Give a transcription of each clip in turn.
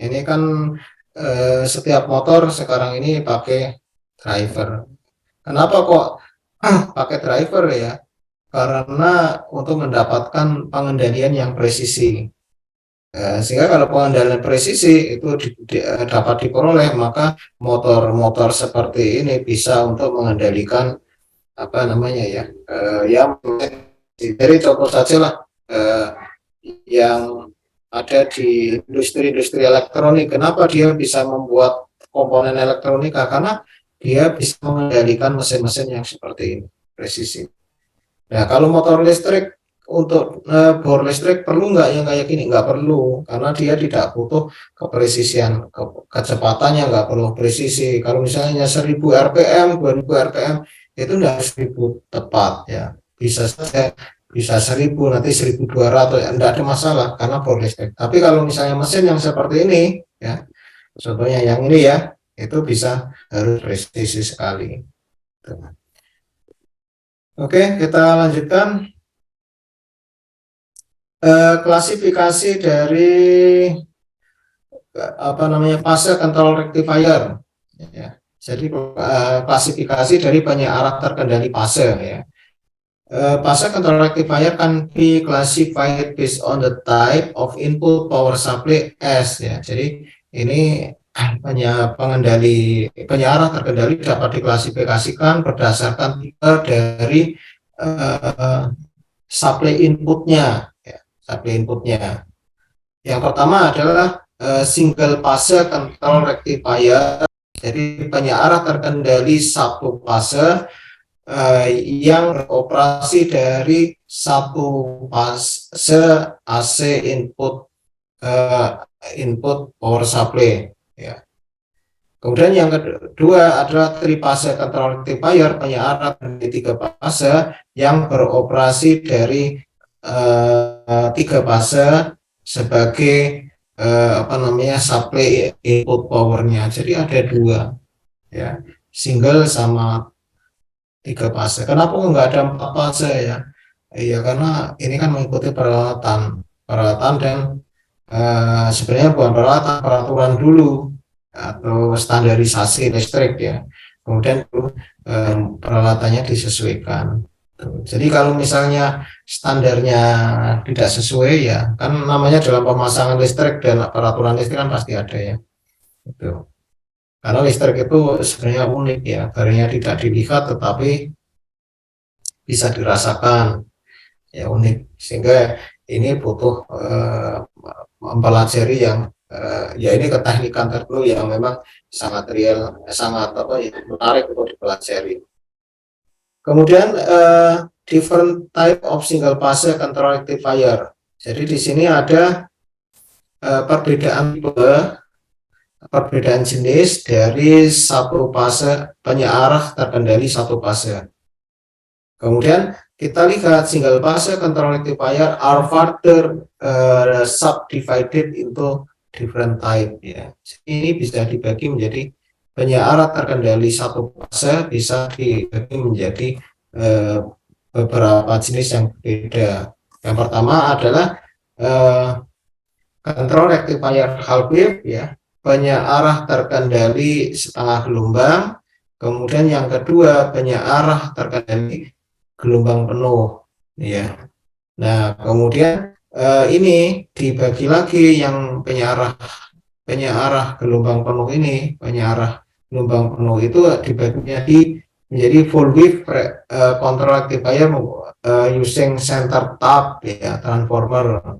Ini kan setiap motor sekarang ini pakai driver. Kenapa kok pakai driver ya? Karena untuk mendapatkan pengendalian yang presisi. Sehingga kalau pengendalian presisi itu dapat diperoleh, maka motor-motor seperti ini bisa untuk mengendalikan apa namanya ya, yang dari contoh saja lah, yang ada di industri-industri elektronik. Kenapa dia bisa membuat komponen elektronika? Karena dia bisa mengendalikan mesin-mesin yang seperti ini, presisi. Nah, kalau motor listrik, untuk bor listrik perlu nggak yang kayak gini? Nggak perlu, karena dia tidak butuh kepresisian, kecepatannya nggak perlu presisi. Kalau misalnya 1000 rpm, 2000 rpm, itu nggak 1000 tepat ya. Bisa saja bisa 1000, nanti 1200, ya, nggak ada masalah karena bor listrik. Tapi kalau misalnya mesin yang seperti ini, ya, contohnya yang ini ya, itu bisa harus presisi sekali. Oke, kita lanjutkan. Klasifikasi dari apa namanya fase control rectifier ya. Jadi klasifikasi dari banyak arah terkendali fase ya. Fase control rectifier can be classified based on the type of input power supply S ya. Jadi ini banyak banyak arah terkendali dapat diklasifikasikan berdasarkan tipe dari supply inputnya ya, supply inputnya. Yang pertama adalah single fase control rectifier. Jadi banyak arah terkendali satu fase yang beroperasi dari satu fase AC input power supply. Ya. Kemudian yang kedua adalah trifase control rectifier, banyak arah dari tiga fase yang beroperasi dari tiga fase sebagai apa namanya supply input powernya. Jadi ada dua ya, single sama tiga fase. Kenapa nggak ada 4 fase ya? Iya, karena ini kan mengikuti peralatan dan sebenarnya bukan peraturan dulu atau standarisasi listrik ya. Kemudian peralatannya disesuaikan. Jadi kalau misalnya standarnya tidak sesuai ya, kan namanya dalam pemasangan listrik dan peraturan listrik kan pasti ada ya. Itu. Karena listrik itu sebenarnya unik ya, garisnya tidak dilihat tetapi bisa dirasakan ya, unik. Sehingga ini butuh mempelajari yang ya ini keteknikan tertentu yang memang sangat real, sangat apa ya, menarik untuk dipelajari. Kemudian different type of single fase control rectifier. Jadi di sini ada perbedaan jenis dari satu fase, banyak arah terkendali satu fase. Kemudian kita lihat single fase control rectifier are further subdivided into different type ya. Ini bisa dibagi menjadi banyak arah terkendali satu fase, bisa dibagi menjadi beberapa jenis yang berbeda. Yang pertama adalah control rectifier half wave ya, banyak arah terkendali setengah gelombang. Kemudian yang kedua banyak arah terkendali gelombang penuh ya. Nah, kemudian ini dibagi lagi yang banyak arah gelombang penuh ini, banyak arah gelombang penuh itu dibagi menjadi full wave control rectifier using center tap ya, transformer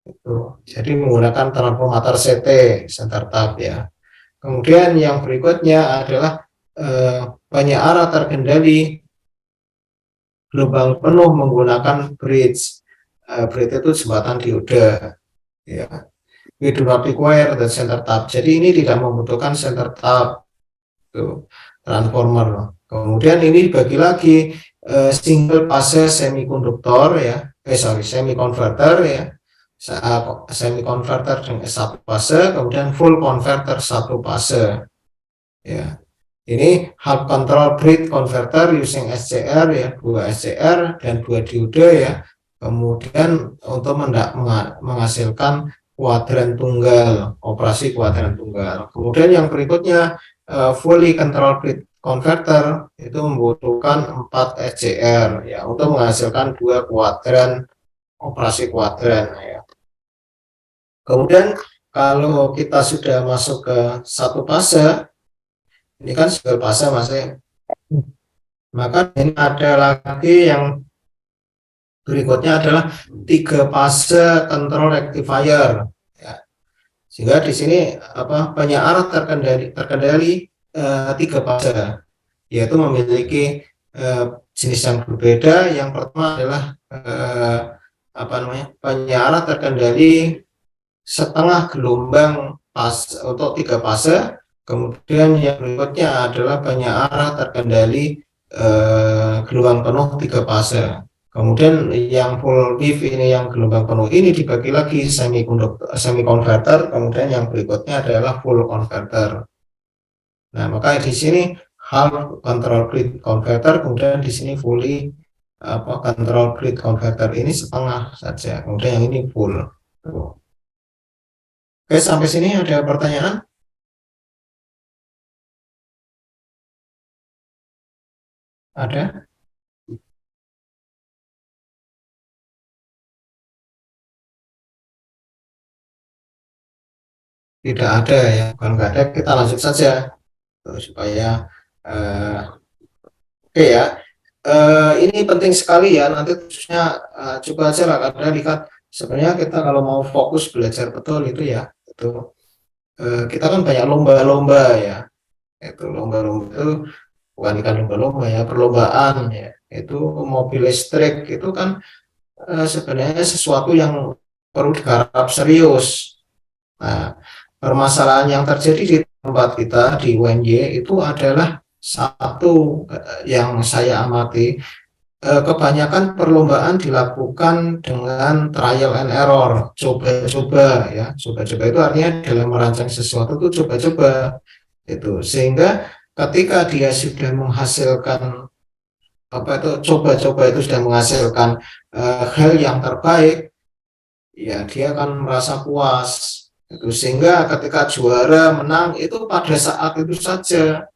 itu. Jadi menggunakan transformator CT center tap ya. Kemudian yang berikutnya adalah banyak arah terkendali gelombang penuh menggunakan bridge. Bridge itu jembatan dioda ya. We do not require the center tap. Jadi ini tidak membutuhkan center tap itu, transformer. Kemudian ini dibagi lagi single fase semikonduktor ya, semiconverter ya, semiconverter dengan satu fase, kemudian full converter satu fase ya. Ini half control bridge converter using SCR ya, 2 SCR dan 2 diode ya. Kemudian untuk menghasilkan kuadran tunggal, operasi kuadran tunggal. Kemudian yang berikutnya fully control grid converter itu membutuhkan 4 SCR ya untuk menghasilkan 2 kuadran operasi kuadran ya. Kemudian kalau kita sudah masuk ke satu fase, ini kan single fase masih, maka ini ada lagi yang berikutnya adalah 3 fase control rectifier ya. Sehingga di sini penyiar terkendali 3 fase, yaitu memiliki jenis yang berbeda. Yang pertama adalah penyiar terkendali setengah gelombang untuk 3 fase. Kemudian yang berikutnya adalah penyiar terkendali gelombang penuh 3 fase. Kemudian yang full wave ini, yang gelombang penuh ini dibagi lagi semi converter. Kemudian yang berikutnya adalah full converter. Nah, maka di sini half control grid converter, kemudian di sini fully control grid converter ini setengah saja. Kemudian yang ini full. Oke, sampai sini ada pertanyaan? Ada? Tidak ada ya, kalau nggak ada kita lanjut saja supaya oke ya. Ini penting sekali ya, nanti khususnya coba aja lah, karena lihat sebenarnya kita kalau mau fokus belajar betul itu ya, itu kita kan banyak lomba-lomba ya, itu lomba-lomba itu bukan lomba-lomba ya, perlombaan ya, itu mobil listrik itu kan sebenarnya sesuatu yang perlu digarap serius. Nah, permasalahan yang terjadi di tempat kita di UNY itu adalah satu yang saya amati, kebanyakan perlombaan dilakukan dengan trial and error, coba-coba ya, coba-coba itu artinya dalam merancang sesuatu itu coba-coba itu, sehingga ketika dia sudah menghasilkan coba-coba itu sudah menghasilkan hal yang terbaik, ya dia akan merasa puas itu, sehingga ketika juara menang itu pada saat itu saja,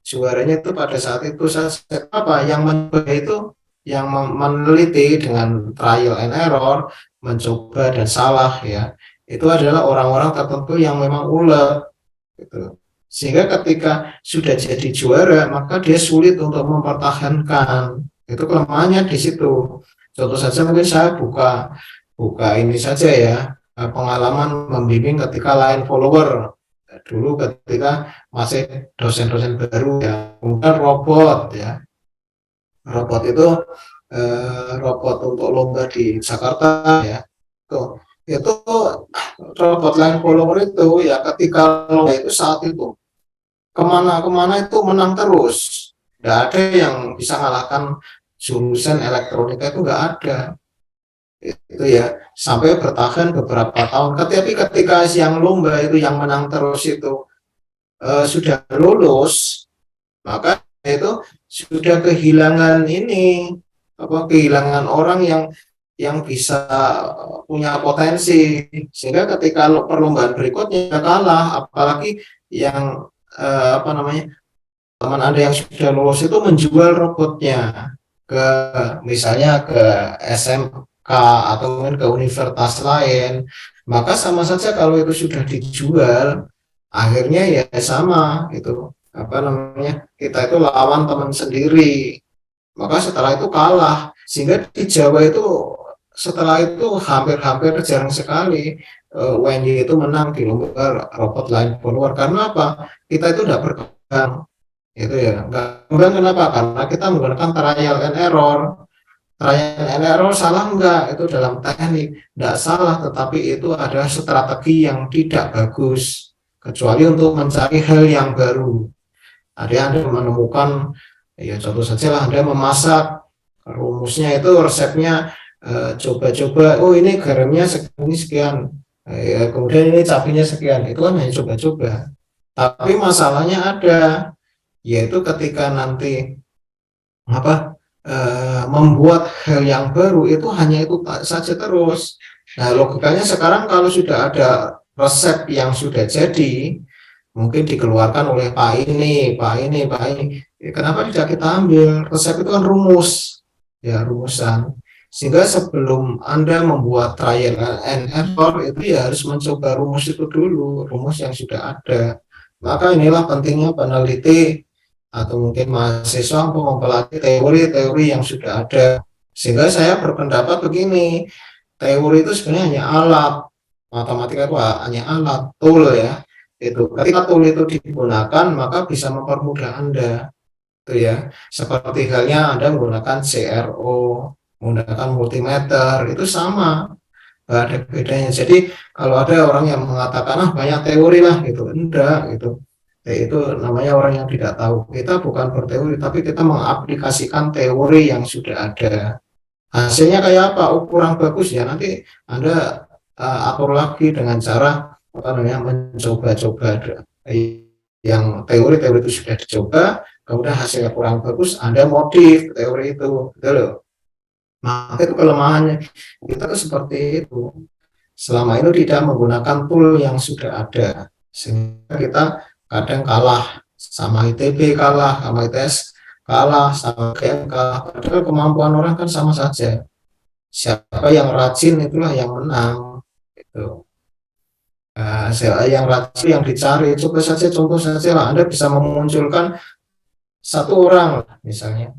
juaranya itu pada saat itu saja. Yang mencoba itu, yang meneliti dengan trial and error, mencoba dan salah ya, itu adalah orang-orang tertentu yang memang ulet gitu. Sehingga ketika sudah jadi juara, maka dia sulit untuk mempertahankan. Itu kelemahannya di situ. Contoh saja mungkin saya buka ini saja ya, pengalaman membimbing ketika line follower dulu ketika masih dosen-dosen baru ya. Kemudian robot ya, robot itu robot untuk lomba di Jakarta ya, itu robot line follower itu ya, ketika lomba itu saat itu kemana-kemana itu menang terus, nggak ada yang bisa ngalahkan jurusan elektronika, itu nggak ada itu ya, sampai bertahan beberapa tahun. Tapi ketika yang lomba itu yang menang terus itu sudah lulus, maka itu sudah kehilangan kehilangan orang yang bisa punya potensi, sehingga ketika perlombaan berikutnya kalah. Apalagi yang teman Anda yang sudah lulus itu menjual robotnya ke misalnya ke SMK atau mungkin ke universitas lain, maka sama saja kalau itu sudah dijual, akhirnya ya sama itu kita itu lawan teman sendiri, maka setelah itu kalah. Sehingga di Jawa itu setelah itu hampir-hampir jarang sekali WNY itu menang di lomba robot line follower. Karena apa? Kita itu tidak berkembang itu ya. Kemudian kenapa? Karena kita menggunakan trial and error. Trial and error salah enggak? Itu dalam teknik tidak salah, tetapi itu adalah strategi yang tidak bagus, kecuali untuk mencari hal yang baru. Ada Anda menemukan ya, contoh saja lah Anda memasak, rumusnya itu resepnya coba-coba, oh ini garamnya sekian, ya, kemudian ini cabenya sekian, itu kan hanya coba-coba. Tapi masalahnya ada, yaitu ketika nanti membuat hal yang baru itu hanya itu saja terus. Nah, logikanya sekarang kalau sudah ada resep yang sudah jadi, mungkin dikeluarkan oleh Pak ini, Pak ini, Pak ini. Kenapa tidak kita ambil? Resep itu kan rumus, ya rumusan. Sehingga sebelum Anda membuat trial and error itu ya harus mencoba rumus itu dulu, rumus yang sudah ada. Maka inilah pentingnya peneliti atau mungkin mahasiswa untuk mempelajari teori-teori yang sudah ada. Sehingga saya berpendapat begini, teori itu sebenarnya hanya alat, matematika itu hanya alat, tool ya. Itu ketika tool itu digunakan maka bisa mempermudah Anda, itu ya. Seperti halnya Anda menggunakan CRO, menggunakan multimeter, itu sama, nggak ada bedanya. Jadi kalau ada orang yang mengatakan banyak teori lah gitu, enggak gitu. Itu namanya orang yang tidak tahu. Kita bukan berteori, tapi kita mengaplikasikan teori yang sudah ada. Hasilnya kayak apa? Oh, kurang bagus ya. Nanti Anda atur lagi dengan cara apa namanya mencoba-coba yang teori-teori itu sudah dicoba, kemudian hasilnya kurang bagus, Anda modif teori itu, gitu loh. Maka itu kelemahannya kita tuh seperti itu. Selama ini tidak menggunakan tool yang sudah ada, sehingga kita kadang kalah sama ITB, kalah sama ITS, kalah sama KM, kalah. Padahal kemampuan orang kan sama saja. Siapa yang rajin itulah yang menang. Itu. Yang rajin yang dicari. Coba saja contoh saja lah. Anda bisa memunculkan satu orang misalnya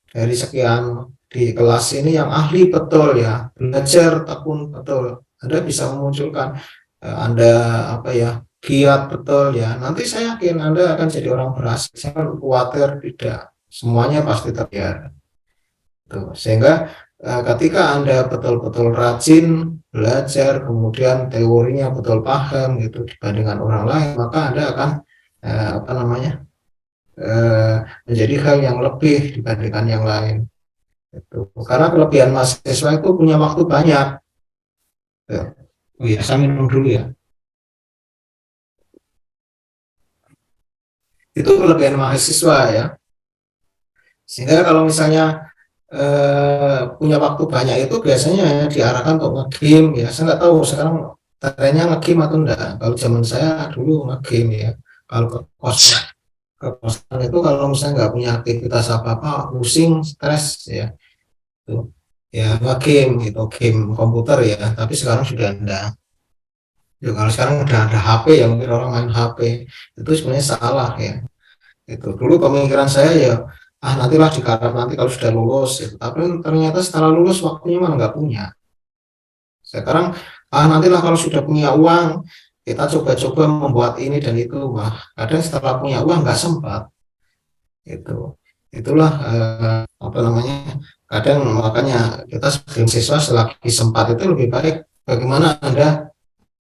dari sekian di kelas ini yang ahli betul ya, belajar tekun betul. Anda bisa memunculkan Anda apa ya, giat betul ya. Nanti saya yakin Anda akan jadi orang berhasil. Saya khawatir tidak. Semuanya pasti terjadi. Tuh. Sehingga ketika Anda betul-betul rajin belajar, kemudian teorinya betul paham gitu dibandingkan orang lain, maka Anda akan apa namanya menjadi hal yang lebih dibandingkan yang lain. Itu. Karena kelebihan mahasiswa itu punya waktu banyak. Ya. Oh iya, saya minum dulu ya. Itu kelebihan mahasiswa ya. Sehingga kalau misalnya punya waktu banyak itu biasanya diarahkan untuk nge-game ya. Saya nggak tahu sekarang trennya nge-game atau enggak. Kalau zaman saya dulu nge-game ya. Kalau ke kosan itu kalau misalnya nggak punya aktivitas apa-apa, pusing, stres ya. Itu ya nge-game gitu, game komputer ya. Tapi sekarang sudah enggak. Ya, kalau sekarang udah ada HP ya mungkin orang main HP itu sebenarnya salah ya. Itu dulu pemikiran saya ya nantilah digarap nanti kalau sudah lulus gitu. Tapi ternyata setelah lulus waktunya malah nggak punya. Sekarang nantilah kalau sudah punya uang kita coba-coba membuat ini dan itu. Wah kadang setelah punya uang nggak sempat. Itulah apa namanya, kadang makanya kita sebagai siswa selagi sempat itu lebih baik bagaimana Anda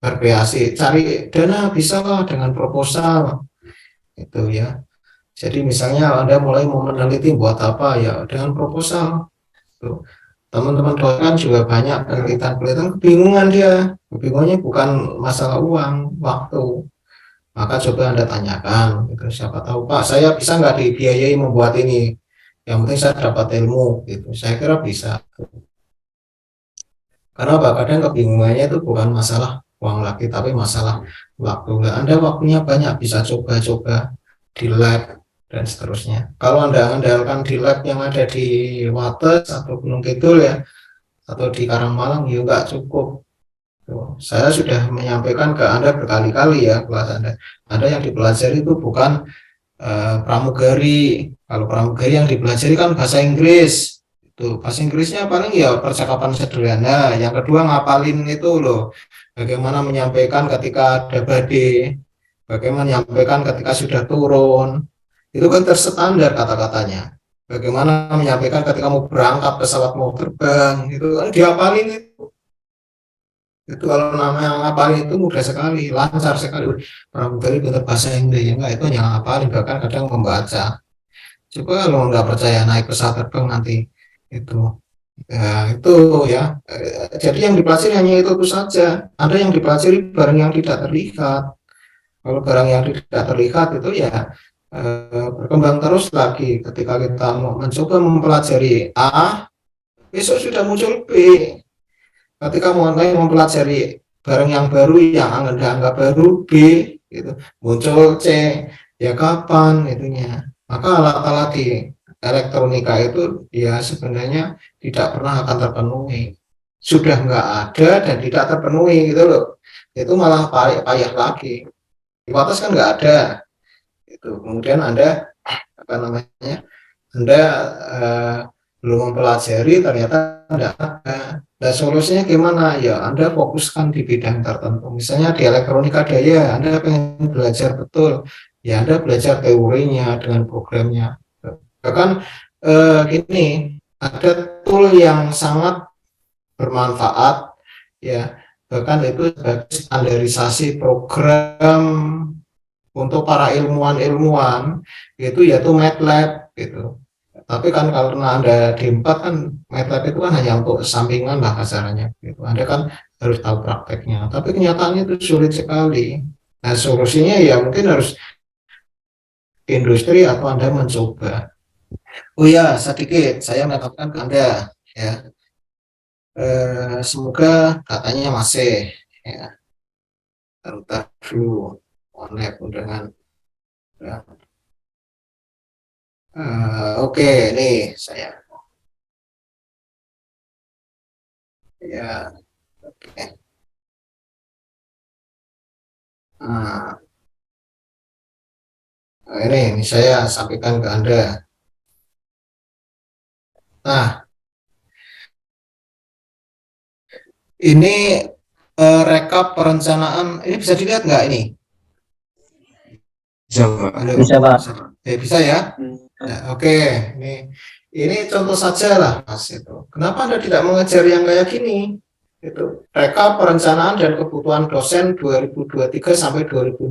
berkreasi, cari dana bisa lah dengan proposal itu ya. Jadi misalnya Anda mulai mau meneliti buat apa ya dengan proposal. Tuh. Teman-teman dosen juga banyak penelitian-penelitian kebingungan dia. Kebingungannya bukan masalah uang, waktu. Maka coba Anda tanyakan gitu. Siapa tahu Pak, saya bisa nggak dibiayai membuat ini? Yang penting saya dapat ilmu gitu. Saya kira bisa. Karena apa? Kadang kebingungannya itu bukan masalah uang lagi, tapi masalah waktu. Nggak Anda waktunya banyak, bisa coba-coba di lab dan seterusnya. Kalau Anda andalkan di lab yang ada di Wates atau Gunung Kidul ya, atau di Karangmalang, ya nggak cukup. Tuh. Saya sudah menyampaikan ke Anda berkali-kali ya, kelas Anda yang dipelajari itu bukan pramugari. Kalau pramugari yang dipelajari kan bahasa Inggris. Itu bahasa Inggrisnya paling ya percakapan sederhana. Yang kedua ngapalin itu loh. Bagaimana menyampaikan ketika ada badai, bagaimana menyampaikan ketika sudah turun. Itu kan terstandar kata-katanya. Bagaimana menyampaikan ketika mau berangkat pesawat mau terbang, itu kan dihafalin itu. Itu kalau namanya ngapalin itu mudah sekali, lancar sekali. Pramugari pintar bahasa Inggris ya enggak, itu hanya ngapalin, bahkan kadang membaca. Coba kalau nggak percaya naik pesawat terbang nanti itu. Ya, itu ya. Jadi yang dipelajari hanya itu saja. Ada yang dipelajari barang yang tidak terlihat. Kalau barang yang tidak terlihat itu ya berkembang terus lagi. Ketika kita mau mencoba mempelajari A, besok sudah muncul B. Ketika mulai mempelajari barang yang baru, yang angka baru B, gitu, muncul C, ya kapan itunya? Maka alat-alat di elektronika itu ya sebenarnya tidak pernah akan terpenuhi. Sudah nggak ada dan tidak terpenuhi gitu loh. Itu malah payah lagi. Di batas kan nggak ada. Itu kemudian Anda apa namanya? Anda belum mempelajari, ternyata tidak ada. Nah, solusinya gimana? Ya, Anda fokuskan di bidang tertentu. Misalnya di elektronika daya, Anda pengen belajar betul. Ya, Anda belajar teorinya dengan programnya. Bahkan gini, ada tool yang sangat bermanfaat, ya, bahkan itu sebagai standarisasi program untuk para ilmuwan-ilmuwan, itu yaitu MATLAB gitu. Tapi kan karena Anda di 4 kan MATLAB itu kan hanya untuk sampingan lah kasarannya gitu. Anda kan harus tahu prakteknya. Tapi kenyataannya itu sulit sekali. Nah, solusinya ya mungkin harus industri atau Anda mencoba. Oh ya, sedikit saya mendapatkan ke Anda ya. Semoga katanya masih ya, terutama dulu online undangan. Ya. Oke, nih saya ya. Oke. Nah, ini saya sampaikan ke Anda. Nah, ini rekap perencanaan. Ini bisa dilihat nggak ini? Bisa, Pak. Halo, Bisa, Pak. bisa ya? Nah, oke, ini contoh saja lah, Mas itu. Kenapa Anda tidak mengejar yang kayak gini? Itu rekap perencanaan dan kebutuhan dosen 2023 sampai 2006.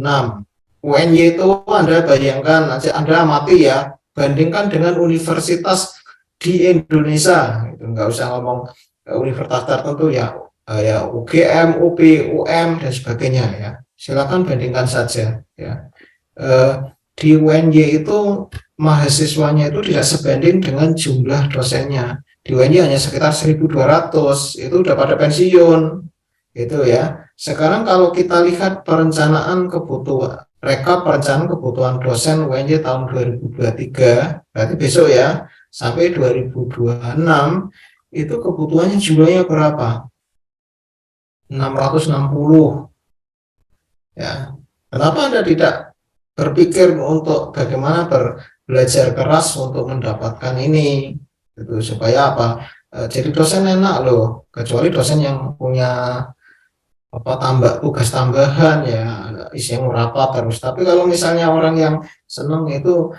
UNY itu Anda bayangkan aja, Anda amati ya, bandingkan dengan universitas di Indonesia. Itu nggak usah ngomong universitas tertentu ya, ya UGM, UP, UM dan sebagainya ya. Silakan bandingkan saja ya. Di UNY itu mahasiswanya itu tidak sebanding dengan jumlah dosennya. Di UNY hanya sekitar 1.200, itu udah pada pensiun gitu ya. Sekarang kalau kita lihat perencanaan kebutuhan, rekap perencanaan kebutuhan dosen UNY tahun 2023, berarti besok ya, sampai 2026 itu kebutuhannya jumlahnya berapa? 660 ya. Kenapa Anda tidak berpikir untuk bagaimana belajar keras untuk mendapatkan ini gitu, supaya apa, jadi dosen enak loh, kecuali dosen yang punya apa tugas tambahan ya isinya rapat terus. Tapi kalau misalnya orang yang seneng itu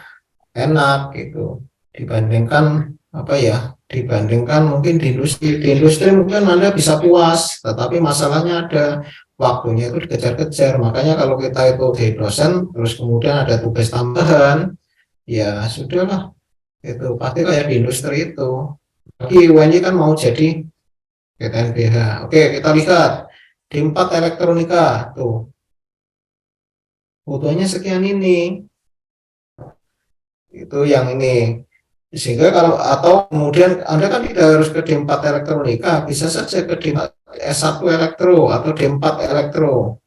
enak gitu, dibandingkan apa ya, dibandingkan mungkin di industri mungkin Anda bisa puas, tetapi masalahnya ada waktunya itu dikejar-kejar. Makanya kalau kita itu jadi dosen terus kemudian ada tugas tambahan, ya sudahlah, itu pasti kayak di industri itu. Lagi UNY kan mau jadi PTNBH. Oke, kita lihat di 4 elektronika tuh butuhnya sekian ini, itu yang ini. Sehingga kalau atau kemudian Anda kan tidak harus ke D4 elektronika, bisa saja ke D4 S1 elektro atau D4 elektro.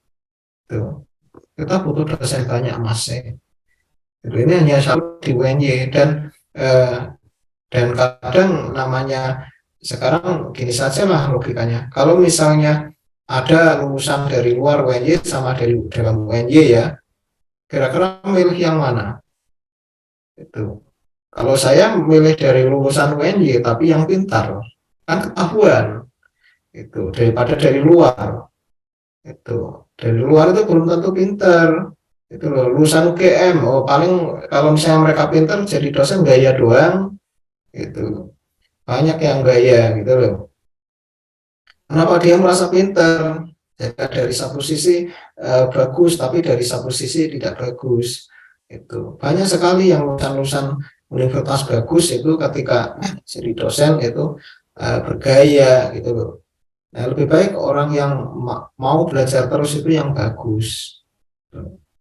Tuh. Kita butuh dosen banyak Mas. Ini hanya satu di UNY dan kadang namanya sekarang gini saja lah logikanya. Kalau misalnya ada lulusan dari luar UNY sama dari dalam UNY ya, kira-kira milih yang mana? Itu. Kalau saya milih dari lulusan UNY tapi yang pintar, kan ketahuan itu daripada dari luar. Itu dari luar itu belum tentu pintar. Itu loh, lulusan UGM, oh paling kalau misalnya mereka pintar jadi dosen gaya doang. Itu banyak yang gaya gitu loh. Kenapa dia merasa pintar? Jadi dari satu sisi bagus, tapi dari satu sisi tidak bagus. Itu banyak sekali yang lulusan-lulusan universitas bagus itu ketika jadi dosen itu bergaya gitu loh. Nah, lebih baik orang yang mau belajar terus itu yang bagus.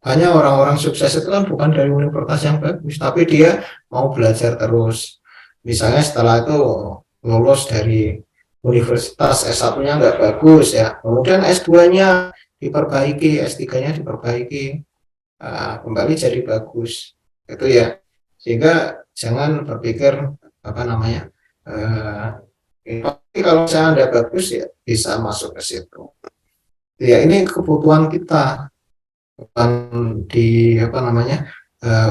Banyak orang-orang sukses itu kan bukan dari universitas yang bagus, tapi dia mau belajar terus. Misalnya setelah itu lulus dari universitas S1-nya nggak bagus ya, kemudian S2-nya diperbaiki, S3-nya diperbaiki, kembali jadi bagus itu ya. Sehingga jangan berpikir apa namanya, tapi kalau saya Anda bagus ya bisa masuk ke situ ya. Ini kebutuhan kita, bukan di apa namanya,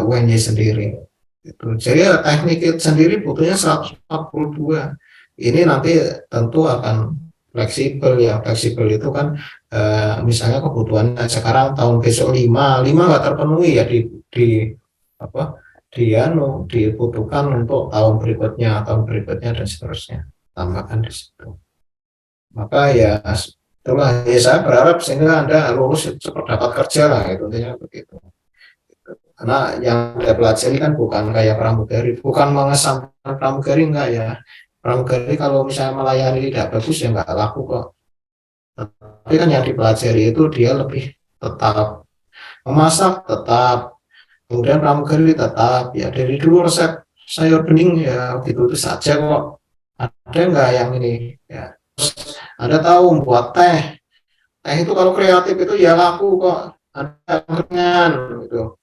UNY sendiri itu. Jadi ya, teknik itu sendiri butuhnya 142. Ini nanti tentu akan fleksibel ya. Fleksibel itu kan misalnya kebutuhannya sekarang tahun besok 5 nggak terpenuhi ya, di apa, dibutuhkan untuk tahun berikutnya dan seterusnya, tambahkan di situ. Maka ya itulah ya, saya berharap sehingga Anda lulus cepat dapat kerja lah, itu intinya begitu. Karena yang Anda pelajari kan bukan kayak pramugari, bukan mengesampingkan pramugari, enggak ya. Pramugari kalau misalnya melayani tidak bagus ya nggak laku kok. Tapi kan yang dipelajari itu dia lebih tetap memasak, tetap, kemudian pramugari tetap ya, dari dulu resep sayur bening ya gitu itu saja kok. Ada nggak yang ini ya? Anda tahu buat teh, teh itu kalau kreatif itu ya laku kok. Ada angkringan gitu.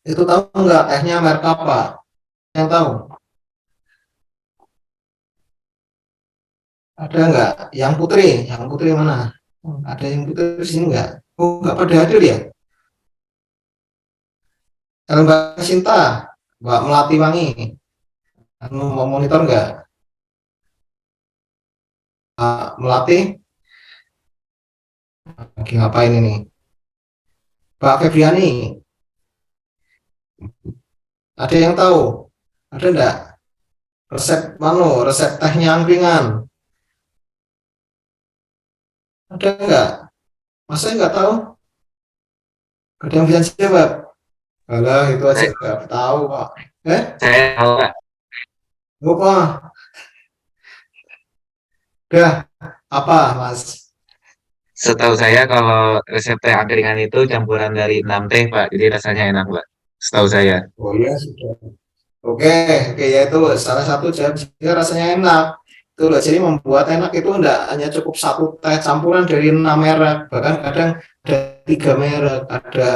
Itu tahu nggak tehnya merek apa? Yang tahu? Ada nggak? Yang putri mana? Ada yang putri di sini nggak? Oh, nggak pada hadir ya? Kalau Mbak Sinta, Mbak Melati Wangi, mau monitor nggak? Melati, lagi ngapain ini? Mbak Febriani, ada yang tahu? Ada nggak? Resep mano, resep tehnya angkringan? Ada nggak? Masa nggak tahu? Ada yang bisa jawab? Alah, itu aja nggak tahu Pak. Saya tahu Pak. Lupa. Udah, apa Mas? Setahu saya kalau resep teh angkringan itu campuran dari 6 teh Pak, jadi rasanya enak Pak. Setahu saya. Oh iya sudah. Oke, oke ya, itu salah satu jam sehingga rasanya enak. Itu loh, jadi membuat enak itu enggak hanya cukup satu teh campuran dari 6 merek, bahkan kadang ada 3 merek, ada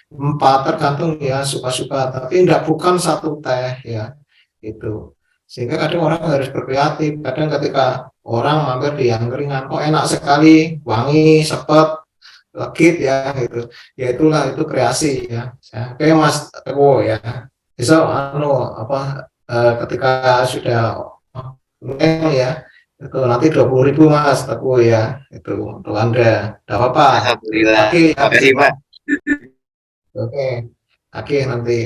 4, tergantung ya suka-suka. Tapi enggak, bukan satu teh ya itu. Sehingga kadang orang harus berkreatif. Kadang ketika orang mampir di angkringan, kok enak sekali, wangi, sepet, legit ya gitu. Ya itulah itu kreasi ya. Oke Mas Teguh ya. Besok apa, ketika sudah ya itu nanti 20.000 Mas Teguh ya, itu untuk Anda. Tidak apa-apa. Alhamdulillah. Oke ya. Makasih Pak. Oke. Oke nanti.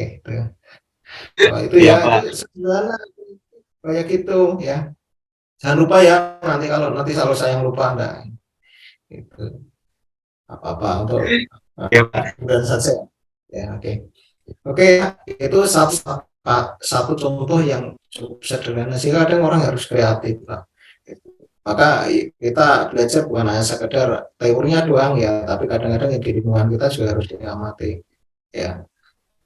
Oh, itu Iya ya, itu Pak. sederhana kayak gitu ya. Jangan lupa ya, nanti kalau saya yang lupa Anda itu apa-apa untuk Iya Pak. dan saja ya. Oke. Oke, itu satu satu contoh yang cukup sederhana sehingga kadang orang harus kreatif Pak. Maka kita belajar bukan hanya sekedar teorinya doang ya, tapi kadang-kadang yang di lingkungan kita juga harus diamati ya.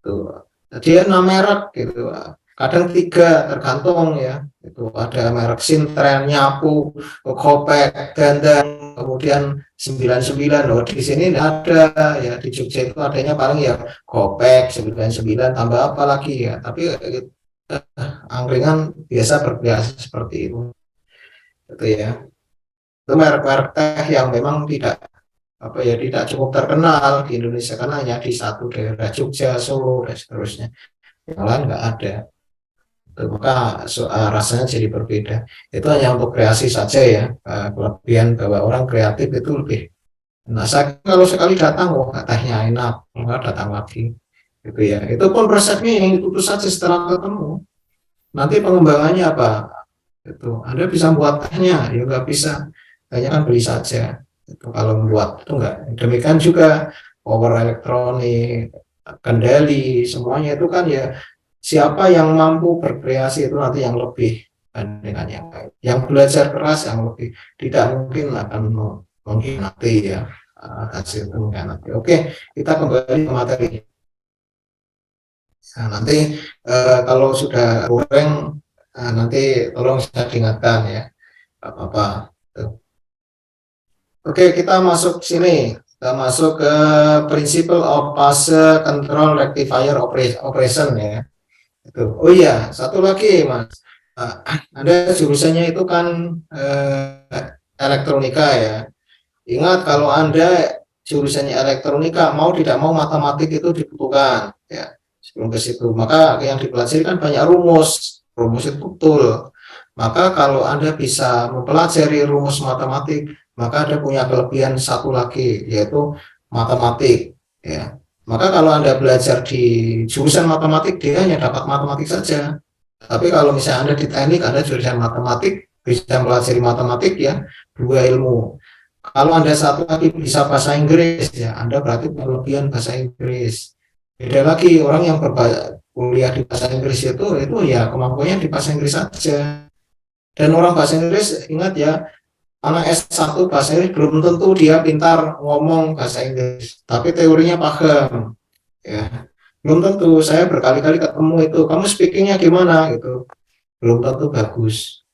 Tuh. Jadi 6 merek gitu. Kadang 3 tergantung ya. Itu ada merek Sintren, Nyapu, Kopek, Gandang, kemudian 99. Oh, di sini ada ya, di Jogja itu adanya paling ya Kopek 99 tambah apa lagi ya. Tapi angkringan biasa berbiasa seperti itu. Itu ya. Itu merek-merek teh yang memang tidak apa ya, tidak cukup terkenal di Indonesia karena hanya di satu daerah, Jogja, Solo dan seterusnya. Yang lain nggak ada. Maka rasanya jadi berbeda. Itu hanya untuk kreasi saja ya. Kelebihan bahwa orang kreatif itu lebih. Nah, saya kalau sekali datang, oh tehnya enak, nggak datang lagi. Gitu ya. Itu pun resepnya yang itu saja setelah ketemu. Nanti pengembangannya apa? Itu Anda bisa buat tehnya, ya nggak bisa. Hanya kan beli saja. Itu kalau membuat itu enggak. Demikian juga power elektronik, kendali, semuanya itu kan ya, siapa yang mampu berkreasi itu nanti yang lebih dengan yang lain. Yang belajar keras yang lebih tidak mungkin akan mengkhianati ya, hasil mengkhianati. Oke, kita kembali ke materi. Nah, nanti kalau sudah goreng, nanti tolong saya diingatkan ya. nggak apa-apa. Tuh. Oke, kita masuk sini. Kita masuk ke Principle of Phase Control Rectifier Operation ya. Oh iya, satu lagi Mas. Eh, Ada jurusannya itu kan elektronika ya. Ingat kalau Anda jurusannya elektronika, mau tidak mau matematik itu dibutuhkan ya. Sebelum ke situ, maka yang dipelajari kan banyak rumus. Rumus itu betul. Maka kalau Anda bisa mempelajari rumus matematik, maka Anda punya kelebihan satu lagi, yaitu matematik ya. Maka kalau Anda belajar di jurusan matematik, dia hanya dapat matematik saja. Tapi kalau misalnya Anda di teknik, Anda jurusan matematik, bisa mempelajari matematik ya, dua ilmu. Kalau Anda satu lagi bisa bahasa Inggris, ya Anda berarti kelebihan bahasa Inggris. Beda lagi orang yang kuliah di bahasa Inggris itu ya kemampuannya di bahasa Inggris saja. Dan orang bahasa Inggris, ingat ya, anak S1 bahasa Inggris belum tentu dia pintar ngomong bahasa Inggris, tapi teorinya paham. Ya, belum tentu. Saya berkali-kali ketemu itu, kamu speakingnya gimana gitu, belum tentu bagus.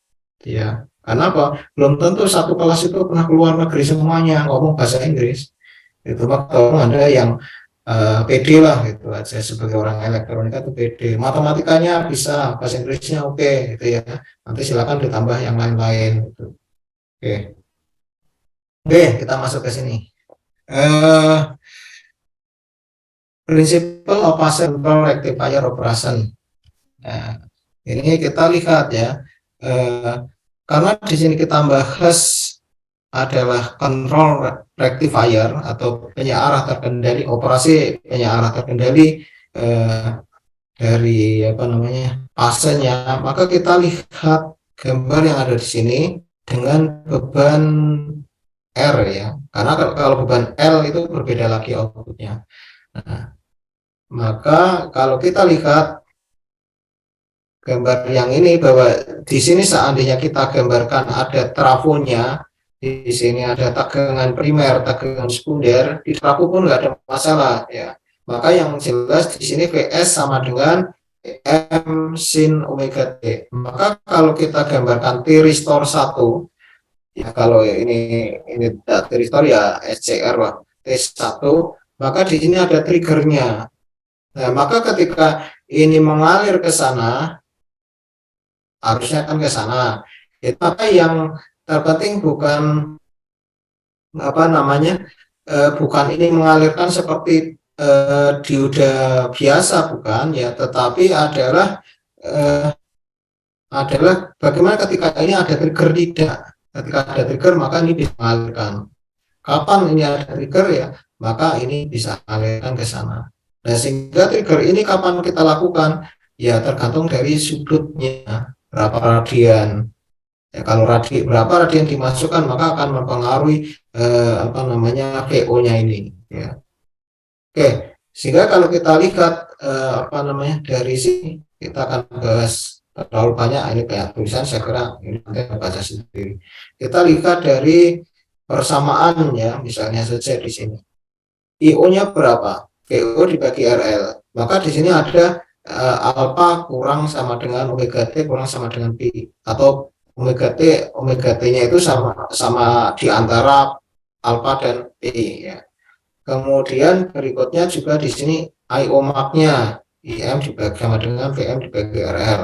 Ya, karena apa? Belum tentu satu kelas itu pernah keluar negeri semuanya ngomong bahasa Inggris. Itu maka ada yang PD lah gitu aja sebagai orang elektronika itu PD. Matematikanya bisa, bahasa Inggrisnya oke gitu ya. Nanti silakan ditambah yang lain-lain gitu. Oke. Oke, kita masuk ke sini. Eh Principle of Central Rectifier Operation. Nah, ini kita lihat ya. Eh, karena di sini kita bahas adalah control rectifier atau penyearah terkendali, operasi penyearah terkendali eh, dari apa namanya fasenya, maka kita lihat gambar yang ada di sini dengan beban R ya, karena kalau beban L itu berbeda lagi outputnya. Nah, maka kalau kita lihat gambar yang ini, bahwa di sini seandainya kita gambarkan ada trafonya, di sini ada tegangan primer, tegangan sekunder, di trafo pun nggak ada masalah ya. Maka yang jelas di sini Vs sama dengan M sin omega T. Maka kalau kita gambarkan tiristor 1, ya kalau ini tiristor ya SCR lah, T1, maka di sini ada triggernya. Nah, maka ketika ini mengalir ke sana, harusnya kan ke sana. Maka yang terpenting bukan apa namanya, bukan ini mengalirkan seperti dioda biasa, bukan ya, tetapi adalah bagaimana ketika ini ada trigger tidak. Ketika ada trigger maka ini bisa mengalirkan. Kapan ini ada trigger ya, maka ini bisa mengalirkan ke sana. Nah, sehingga trigger ini kapan kita lakukan? Ya tergantung dari sudutnya berapa radian. Ya, kalau berapa radian dimasukkan maka akan mempengaruhi apa namanya VO-nya ini. Ya. Oke, sehingga kalau kita lihat apa namanya dari sini, kita akan bahas terlalu banyak ini kayak tulisan, saya kira ini nanti baca sendiri. Kita lihat dari persamaan ya, misalnya saja di sini. IO-nya berapa? VO dibagi RL. Maka di sini ada alpha kurang sama dengan omega T kurang sama dengan pi, atau omega T-nya itu sama di antara alpha dan pi ya. Kemudian berikutnya juga di sini IO max-nya, IM dibagi sama dengan VM dibagi RL.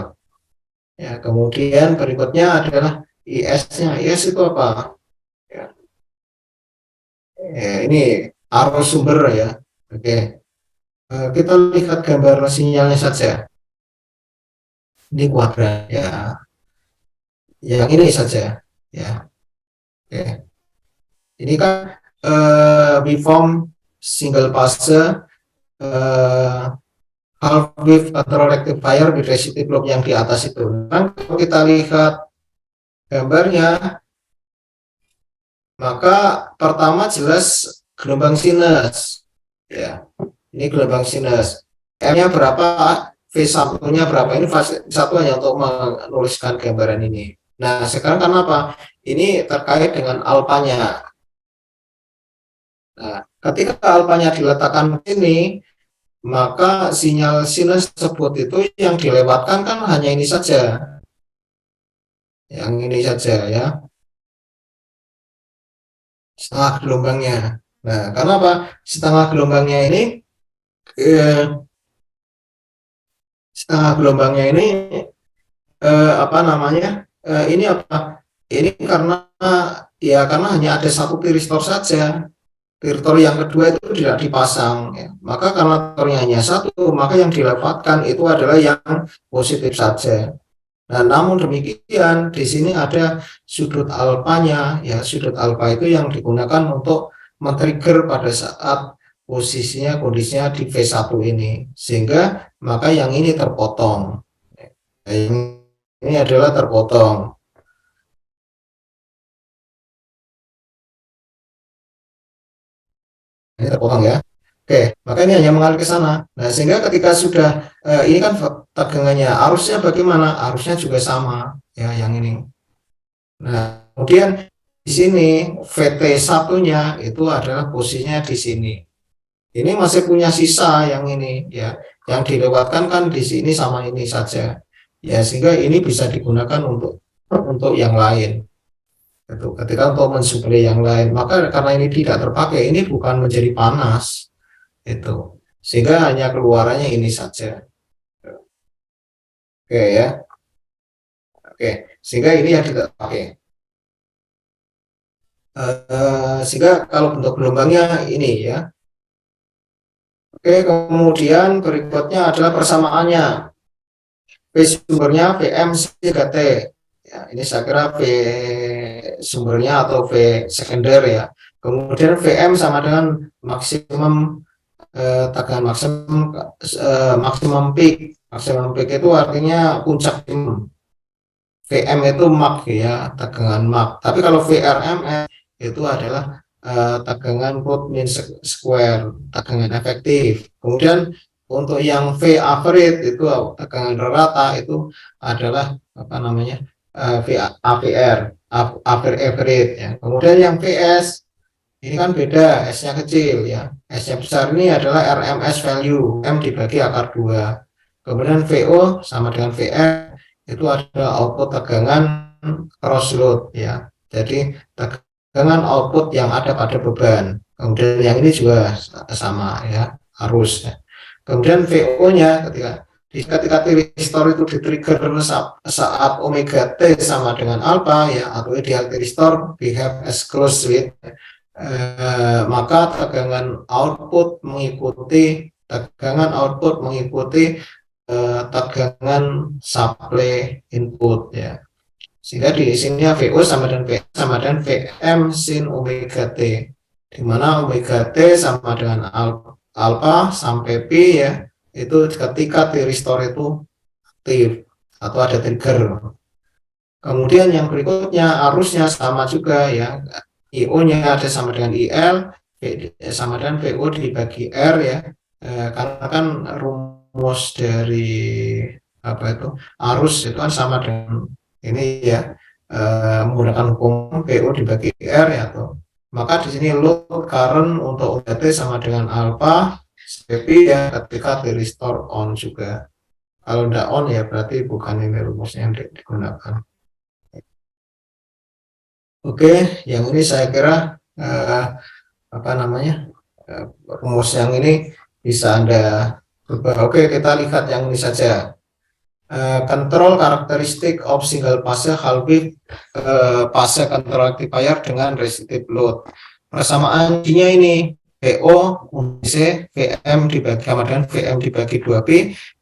Ya, kemudian berikutnya adalah IS-nya. IS itu apa? Ya, ini arus sumber ya. Oke. Kita lihat gambar sinyalnya saja. Ini kuadrat ya. Yang ini saja ya. Oke. Ini kan waveform single fase half wave control rectifier with resistive block yang di atas itu. Kan kalau kita lihat gambarnya, maka pertama jelas gelombang sinus ya. Ini gelombang sinus. M-nya berapa? V1-nya berapa? Ini fase satu hanya untuk menuliskan gambaran ini. Nah, sekarang kenapa? Ini terkait dengan alpanya. Nah, ketika alpanya diletakkan di sini, maka sinyal sinus tersebut itu yang dilewatkan kan hanya ini saja. Yang ini saja ya. setengah gelombangnya. Nah, karena apa? Setengah gelombangnya ini eh, setengah gelombangnya ini apa namanya? Ini apa? Ini karena hanya ada satu tiristor saja. Tiristor yang kedua itu tidak dipasang, ya. Maka karena tiristornya hanya satu, maka yang dilewatkan itu adalah yang positif saja. Nah, namun demikian di sini ada sudut alfanya, ya. Sudut alfa itu yang digunakan untuk men-trigger pada saat kondisinya di V1 ini, sehingga maka yang ini terpotong. Ini adalah terpotong. Ini terpotong, ya. Oke, maka ini hanya mengalir ke sana. Nah, sehingga ketika sudah ini kan tegangannya, arusnya bagaimana? Arusnya juga sama, ya, yang ini. Nah, kemudian di sini VT satunya itu adalah posisinya di sini. Ini masih punya sisa yang ini, ya. Yang dilewatkan kan di sini sama ini saja. Ya, sehingga ini bisa digunakan untuk yang lain. Itu ketika untuk mensuplai yang lain, maka karena ini tidak terpakai, ini bukan menjadi panas itu, sehingga hanya keluarannya ini saja. Oke, ya. Oke, sehingga ini yang tidak terpakai. Sehingga kalau bentuk gelombangnya ini, ya. Oke, kemudian berikutnya adalah persamaannya. V sumbernya Vm 3T. Ya, ini saya kira V sumbernya atau V sekunder, ya. Kemudian Vm sama dengan maksimum tegangan maksimum peak. Maksimum peak itu artinya puncak. Vm itu Mach, ya, tegangan Mach. Tapi kalau VRMS itu adalah tegangan root mean square, tegangan efektif. Kemudian untuk yang V average itu tegangan rata itu adalah apa namanya, V AVR, average, ya. Kemudian yang VS ini kan beda, S-nya kecil, ya. S-nya besar ini adalah RMS value, M dibagi akar 2. Kemudian VO sama dengan VR itu adalah output tegangan cross load, ya. Jadi tegangan output yang ada pada beban. Kemudian yang ini juga sama, ya, arus, ya. Kemudian VO-nya ketika tiristor itu di-trigger saat omega T sama dengan alpha, ya, atau ideal tiristor behave as close with, maka tegangan output mengikuti tegangan supply input, ya. Sehingga di sini VO sama dengan Vm sin omega T, di mana omega T sama dengan alpha sampai P, ya, itu ketika tiristor itu aktif atau ada trigger. Kemudian yang berikutnya arusnya sama juga, ya. IO-nya ada sama dengan IL, sama dengan VO dibagi R, ya. Karena kan rumus dari apa itu arus itu kan sama dengan ini, ya, menggunakan hukum VO dibagi R, ya, tuh. Maka di sini load current untuk OT sama dengan alpha CP, ya, ketika tiristor on juga. Kalau tidak on, ya, berarti bukan ini rumusnya yang digunakan. Oke, yang ini saya kira apa namanya, rumus yang ini bisa Anda ubah. Oke, kita lihat yang ini saja. Control karakteristik of single phase Hall-Effect phase control rectifier dengan resistive load. Persamaannya ini VO C Vm dibagi sama dengan Vm dibagi 2P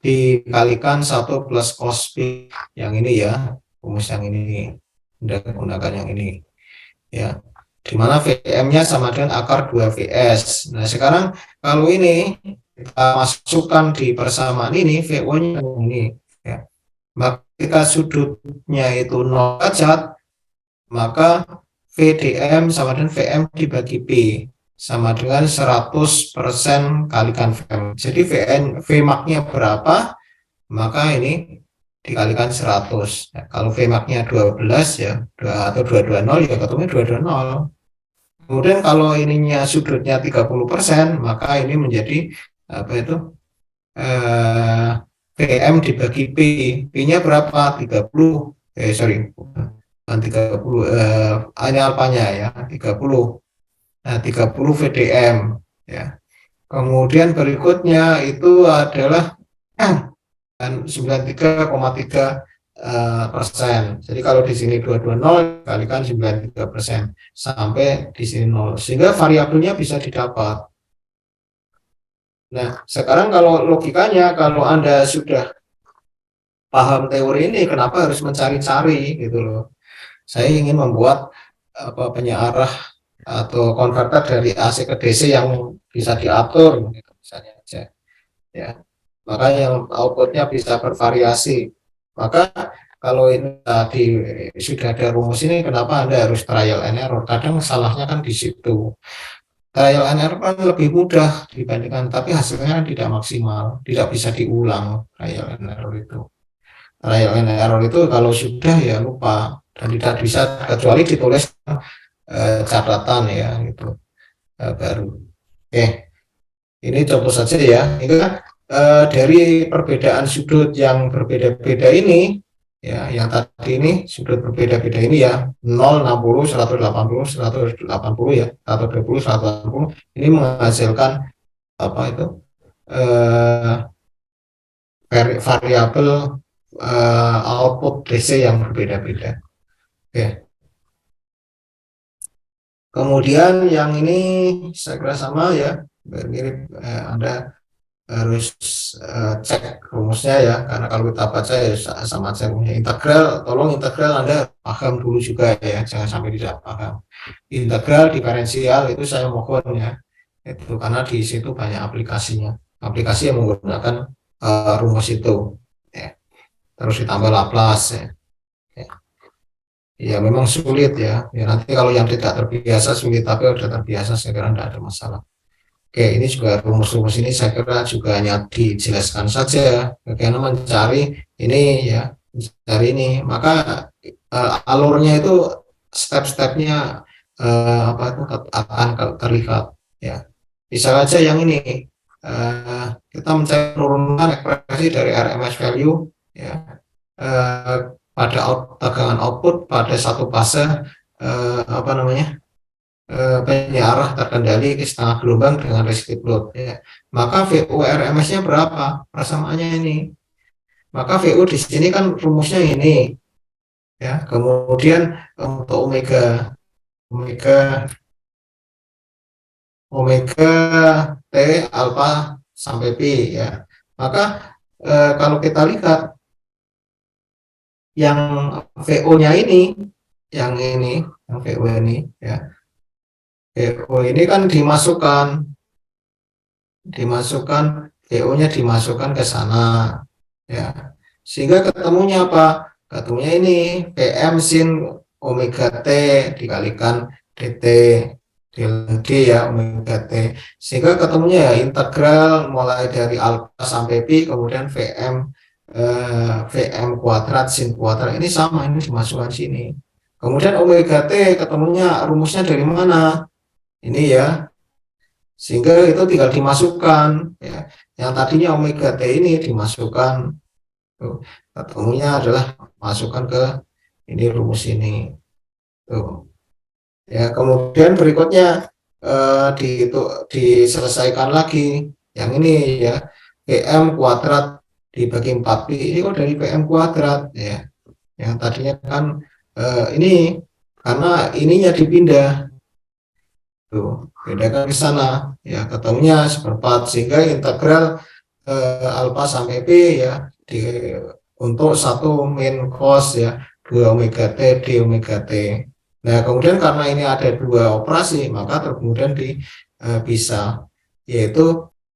dikalikan 1 plus cos P. Yang ini, ya, rumus yang ini. Anda gunakan yang ini, ya, dimana Vm-nya sama dengan akar 2 Vs. Nah, sekarang kalau ini kita masukkan di persamaan ini, VO-nya ini, ya, maka ketika sudutnya itu 0 derajat, maka VDM sama dengan Vm dibagi P sama dengan 100% kalikan Vm. Jadi Vmax-nya berapa, maka ini dikalikan 100. Ya, kalau Vmax-nya 12, ya, atau 220, ya, ketemu 220. Kemudian kalau ininya sudutnya 30%, maka ini menjadi apa itu? Vm dibagi P. P-nya berapa? 30. Sorry, bukan 30. Ini alfanya, ya, 30. Nah, 30 VDM ya. Kemudian berikutnya itu adalah 93,3%. Jadi kalau di sini 220 kalikan 93% sampai di sini 0, sehingga variabelnya bisa didapat. Nah, sekarang kalau logikanya, kalau Anda sudah paham teori ini, kenapa harus mencari-cari gitu loh. Saya ingin membuat penyearah atau konverter dari AC ke DC yang bisa diatur gitu, misalnya aja ya. Maka yang outputnya bisa bervariasi. Maka kalau ini tadi sudah ada rumus ini, kenapa Anda harus trial and error? Kadang salahnya kan di situ. Trial and error kan lebih mudah dibandingkan, tapi hasilnya kan tidak maksimal, tidak bisa diulang trial and error itu. Trial and error itu kalau sudah ya lupa dan tidak bisa kecuali ditulis catatan ya gitu baru. Oke, ini contoh saja ya. Itu dari perbedaan sudut yang berbeda-beda ini ya, yang tadi ini sudut berbeda-beda ini ya, 0, 60, 180, 180 ya, 120, 180 ini menghasilkan apa itu variabel output DC yang berbeda-beda. Oke. Kemudian yang ini saya kira sama ya, mirip. Anda harus cek rumusnya ya, karena kalau kita baca ya sama aja rumusnya. Integral, tolong integral Anda paham dulu juga ya, jangan sampai tidak paham. Integral, diferensial itu saya mohon ya, itu karena di situ banyak aplikasinya, aplikasi yang menggunakan rumus itu ya. Terus ditambah Laplace ya. Ya memang sulit ya. Ya nanti kalau yang tidak terbiasa sulit, tapi sudah terbiasa saya kira tidak ada masalah. Oke, ini juga rumus-rumus ini saya kira juga hanya dijelaskan saja bagaimana mencari ini ya, mencari ini. Maka alurnya itu step-stepnya apa itu akan terlihat ya. Bisa aja yang ini kita mencari penurunan ekspresi dari RMS value ya. Pada tegangan output pada satu fase apa namanya penyearah terkendali ke setengah gelombang dengan resistive load ya. Maka VO RMS-nya berapa? Persamaannya ini. Maka VO di sini kan rumusnya ini ya. Kemudian untuk omega T alfa sampai Pi ya. Maka kalau kita lihat yang VO-nya ini, yang VO ini ya. VO ini kan dimasukkan VO-nya dimasukkan ke sana ya. Sehingga ketemunya apa? Ketemunya ini PM sin omega T dikalikan DT D ya, omega T. Sehingga ketemunya ya integral mulai dari alfa sampai pi, kemudian VM kuadrat sin kuadrat ini sama, ini dimasukkan sini. Kemudian omega T ketemunya rumusnya dari mana? Ini ya. Sehingga itu tinggal dimasukkan ya. Yang tadinya omega T ini dimasukkan. Tuh, ketemunya adalah masukkan ke ini rumus ini. Tuh. Ya, kemudian berikutnya diselesaikan lagi yang ini ya, PM kuadrat dibagi 4pi ini kok dari PM kuadrat ya, yang tadinya kan ini karena ininya dipindah tuh, bedakan ke sana ya, ketemunya seperempat, sehingga integral alfa sampai pi ya untuk 1 min cos ya 2 omega T d omega T. Nah, kemudian karena ini ada 2 operasi, maka kemudian bisa yaitu